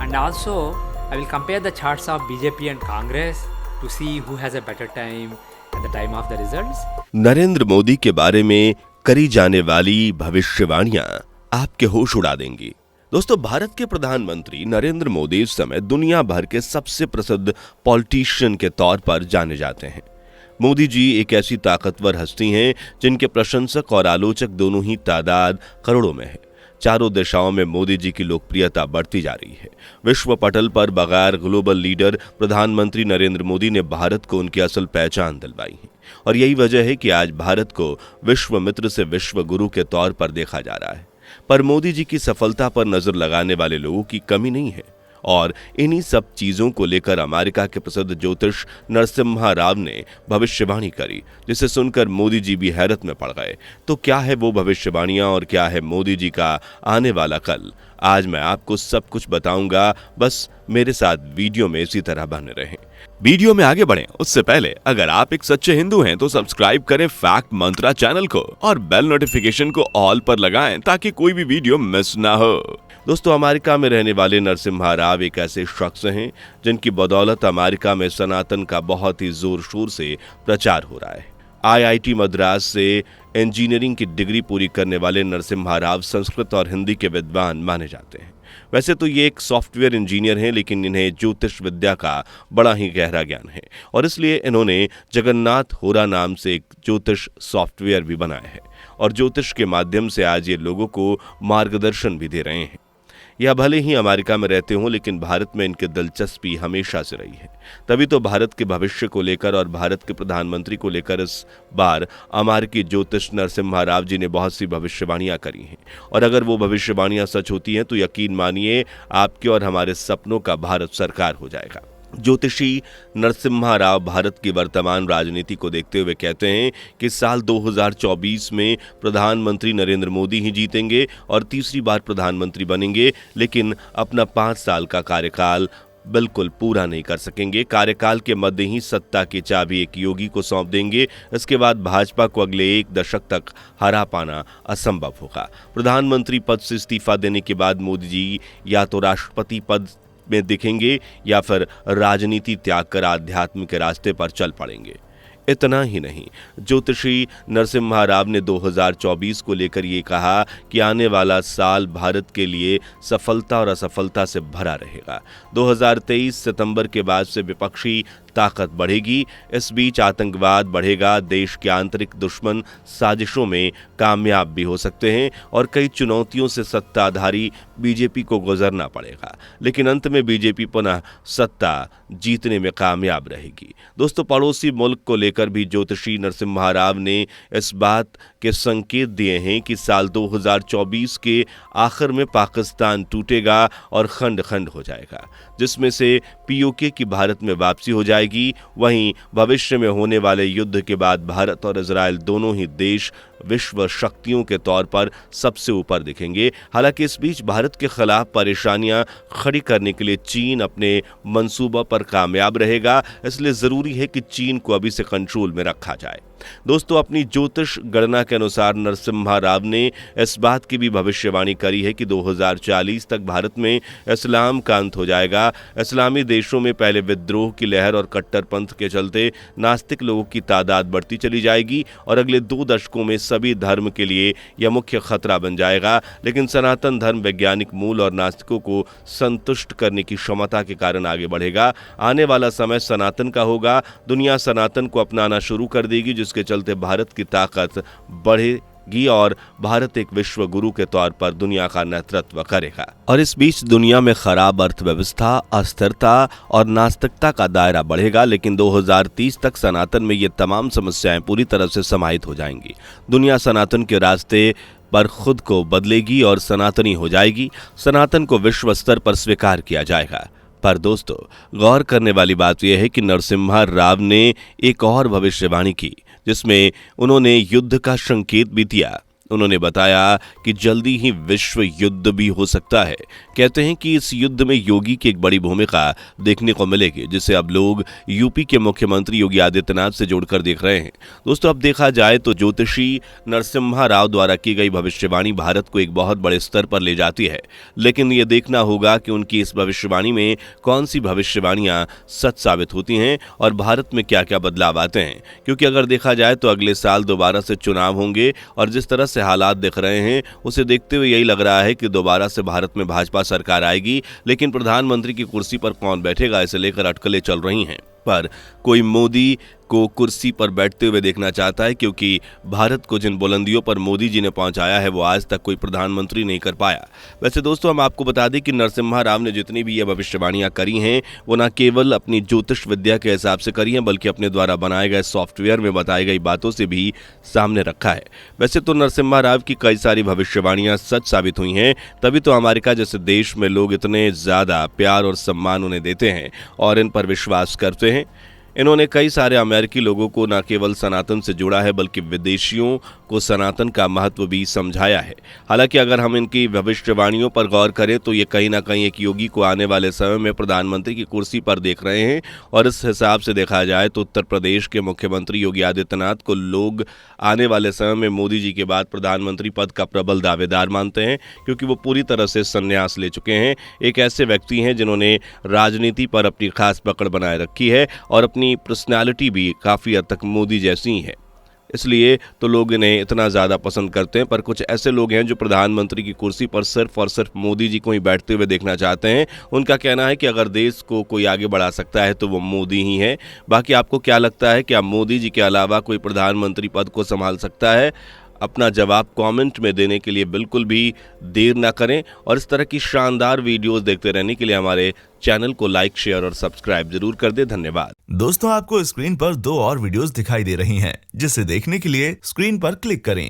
And also, I will compare the charts of BJP and Congress to see who has a better time at the time of the results. Narendra Modi के बारे में करी जाने वाली भविष्यवाणियां आपके होश उड़ा देंगी। दोस्तों, भारत के प्रधानमंत्री नरेंद्र मोदी इस समय दुनिया भर के सबसे प्रसिद्ध पॉलिटिशियन के तौर पर जाने जाते हैं। मोदी जी एक ऐसी ताकतवर हस्ती हैं जिनके प्रशंसक और आलोचक दोनों ही तादाद करोड़ों में है। चारों दिशाओं में मोदी जी की लोकप्रियता बढ़ती जा रही है। विश्व पटल पर बगैर ग्लोबल लीडर प्रधानमंत्री नरेंद्र मोदी ने भारत को उनकी असल पहचान दिलवाई है और यही वजह है कि आज भारत को विश्व मित्र से विश्व गुरु के तौर पर देखा जा रहा है। पर मोदी जी की सफलता पर नजर लगाने वाले लोगों की कमी नहीं है और इन्हीं सब चीजों को लेकर अमेरिका के प्रसिद्ध ज्योतिष नरसिम्हा राव ने भविष्यवाणी करी, जिसे सुनकर मोदी जी भी हैरत में पड़ गए। तो क्या है वो भविष्यवाणियां और क्या है मोदी जी का आने वाला कल? आज मैं आपको सब कुछ बताऊंगा, बस मेरे साथ वीडियो में इसी तरह बने रहें। वीडियो में आगे बढ़ें उससे पहले अगर आप एक सच्चे हिंदू हैं तो सब्सक्राइब करें फैक्ट मंत्रा चैनल को और बेल नोटिफिकेशन को ऑल पर लगाएं ताकि कोई भी वीडियो मिस ना हो। दोस्तों, अमेरिका में रहने वाले नरसिम्हा राव एक ऐसे शख्स हैं जिनकी बदौलत अमेरिका में सनातन का बहुत ही जोर शोर से प्रचार हो रहा है। IIT मद्रास से इंजीनियरिंग की डिग्री पूरी करने वाले नरसिम्हा राव संस्कृत और हिंदी के विद्वान माने जाते हैं। वैसे तो ये एक सॉफ्टवेयर इंजीनियर हैं, लेकिन इन्हें ज्योतिष विद्या का बड़ा ही गहरा ज्ञान है और इसलिए इन्होंने जगन्नाथ होरा नाम से एक ज्योतिष सॉफ्टवेयर भी बनाया है और ज्योतिष के माध्यम से आज ये लोगों को मार्गदर्शन भी दे रहे हैं। यह भले ही अमेरिका में रहते हों, लेकिन भारत में इनकी दिलचस्पी हमेशा से रही है। तभी तो भारत के भविष्य को लेकर और भारत के प्रधानमंत्री को लेकर इस बार अमेरिकी ज्योतिष नरसिम्हा राव जी ने बहुत सी भविष्यवाणियां करी हैं और अगर वो भविष्यवाणियां सच होती हैं तो यकीन मानिए आपके और हमारे सपनों का भारत सरकार हो जाएगा। ज्योतिषी नरसिम्हा राव भारत की वर्तमान राजनीति को देखते हुए कहते हैं कि साल 2024 में प्रधानमंत्री नरेंद्र मोदी ही जीतेंगे और तीसरी बार प्रधानमंत्री बनेंगे, लेकिन अपना 5 साल का कार्यकाल बिल्कुल पूरा नहीं कर सकेंगे। कार्यकाल के मध्य ही सत्ता की चाबी एक योगी को सौंप देंगे। इसके बाद भाजपा को अगले 1 दशक तक हरा पाना असंभव होगा। प्रधानमंत्री पद से इस्तीफा देने के बाद मोदी जी या तो राष्ट्रपति पद में दिखेंगे या फिर राजनीति त्याग कर आध्यात्म के रास्ते पर चल पड़ेंगे। इतना ही नहीं, ज्योतिषी नरसिम्हा राव ने 2024 को लेकर ये कहा कि आने वाला साल भारत के लिए सफलता और असफलता से भरा रहेगा। 2023 सितंबर के बाद से विपक्षी ताकत बढ़ेगी। इस बीच आतंकवाद बढ़ेगा, देश के आंतरिक दुश्मन साजिशों में कामयाब भी हो सकते हैं और कई चुनौतियों से सत्ताधारी बीजेपी को गुजरना पड़ेगा, लेकिन अंत में बीजेपी पुनः सत्ता जीतने में कामयाब रहेगी। दोस्तों, पड़ोसी मुल्क को लेकर भी ज्योतिषी नरसिम्हा राव ने इस बात के संकेत दिए हैं कि साल 2024 के आखिर में पाकिस्तान टूटेगा और खंड खंड हो जाएगा, जिसमें से POK की भारत में वापसी हो जाएगी। वहीं भविष्य में होने वाले युद्ध के बाद भारत और इजराइल दोनों ही देश विश्व शक्तियों के तौर पर सबसे ऊपर दिखेंगे। हालांकि इस बीच भारत के खिलाफ परेशानियां खड़ी करने के लिए चीन अपने मंसूबा पर कामयाब रहेगा, इसलिए जरूरी है कि चीन को अभी से कंट्रोल में रखा जाए। दोस्तों, अपनी ज्योतिष गणना के अनुसार नरसिम्हा राव ने इस बात की भी भविष्यवाणी करी है कि 2040 तक भारत में इस्लाम का अंत हो जाएगा। इस्लामी देशों में पहले विद्रोह की लहर और कट्टरपंथ के चलते नास्तिक लोगों की तादाद बढ़ती चली जाएगी और अगले 2 दशकों में सभी धर्म के लिए यह मुख्य खतरा बन जाएगा। लेकिन सनातन धर्म वैज्ञानिक मूल और नास्तिकों को संतुष्ट करने की क्षमता के कारण आगे बढ़ेगा। आने वाला समय सनातन का होगा। दुनिया सनातन को अपनाना शुरू कर देगी, जिसके चलते भारत की ताकत बढ़ेगी और भारत एक विश्व गुरु के तौर पर दुनिया का नेतृत्व करेगा। और इस बीच दुनिया में खराब अर्थव्यवस्था, अस्थिरता और नास्तिकता का दायरा बढ़ेगा, लेकिन 2030 तक सनातन में ये तमाम समस्याएं पूरी तरह से समाहित हो जाएंगी। दुनिया सनातन के रास्ते पर खुद को बदलेगी और सनातनी हो जाएगी। सनातन को विश्व स्तर पर स्वीकार किया जाएगा। पर दोस्तों, गौर करने वाली बात यह है कि नरसिम्हा राव ने एक और भविष्यवाणी की, जिसमें उन्होंने युद्ध का संकेत भी दिया। उन्होंने बताया कि जल्दी ही विश्व युद्ध भी हो सकता है। कहते हैं कि इस युद्ध में योगी की एक बड़ी भूमिका देखने को मिलेगी, जिसे अब लोग यूपी के मुख्यमंत्री योगी आदित्यनाथ से जोड़कर देख रहे हैं। दोस्तों, अब देखा जाए तो ज्योतिषी नरसिम्हा राव द्वारा की गई भविष्यवाणी भारत को एक बहुत बड़े स्तर पर ले जाती है, लेकिन ये देखना होगा कि उनकी इस भविष्यवाणी में कौन सी भविष्यवाणियां सच साबित होती हैं और भारत में क्या क्या बदलाव आते हैं। क्योंकि अगर देखा जाए तो अगले साल दोबारा से चुनाव होंगे और जिस तरह से हालात दिख रहे हैं उसे देखते हुए यही लग रहा है कि दोबारा से भारत में भाजपा सरकार आएगी, लेकिन प्रधानमंत्री की कुर्सी पर कौन बैठेगा इसे लेकर अटकलें चल रही हैं। पर कोई मोदी को कुर्सी पर बैठते हुए देखना चाहता है, क्योंकि भारत को जिन बुलंदियों पर मोदी जी ने पहुंचाया है वो आज तक कोई प्रधानमंत्री नहीं कर पाया। वैसे दोस्तों, हम आपको बता दें कि नरसिम्हा राव ने जितनी भी ये भविष्यवाणियां करी हैं वो न केवल अपनी ज्योतिष विद्या के हिसाब से करी हैं, बल्कि अपने द्वारा बनाए गए सॉफ्टवेयर में बताई गई बातों से भी सामने रखा है। वैसे तो नरसिम्हा राव की कई सारी भविष्यवाणियां सच साबित हुई हैं, तभी तो अमेरिका जैसे देश में लोग इतने ज़्यादा प्यार और सम्मान उन्हें देते हैं और इन पर विश्वास करते हैं। इन्होंने कई सारे अमेरिकी लोगों को न केवल सनातन से जोड़ा है, बल्कि विदेशियों को सनातन का महत्व भी समझाया है। हालांकि अगर हम इनकी भविष्यवाणियों पर गौर करें तो ये कहीं ना कहीं एक योगी को आने वाले समय में प्रधानमंत्री की कुर्सी पर देख रहे हैं, और इस हिसाब से देखा जाए तो उत्तर प्रदेश के मुख्यमंत्री योगी आदित्यनाथ को लोग आने वाले समय में मोदी जी के बाद प्रधानमंत्री पद का प्रबल दावेदार मानते हैं, क्योंकि वो पूरी तरह से संन्यास ले चुके हैं। एक ऐसे व्यक्ति हैं जिन्होंने राजनीति पर अपनी खास पकड़ बनाए रखी है और अपनी पर्सनालिटी भी काफी हद तक मोदी जैसी ही है, इसलिए तो लोग इन्हें इतना ज़्यादा पसंद करते हैं। पर कुछ ऐसे लोग हैं जो प्रधानमंत्री की कुर्सी पर सिर्फ और सिर्फ मोदी जी को ही बैठते हुए देखना चाहते हैं। उनका कहना है कि अगर देश को कोई आगे बढ़ा सकता है तो वो मोदी ही है। बाकी आपको क्या लगता है, क्या मोदी जी के अलावा कोई प्रधानमंत्री पद को संभाल सकता है? अपना जवाब कमेंट में देने के लिए बिल्कुल भी देर ना करें, और इस तरह की शानदार वीडियोस देखते रहने के लिए हमारे चैनल को लाइक, शेयर और सब्सक्राइब जरूर कर दें। धन्यवाद। दोस्तों, आपको स्क्रीन पर 2 और वीडियोस दिखाई दे रही हैं, जिसे देखने के लिए स्क्रीन पर क्लिक करें।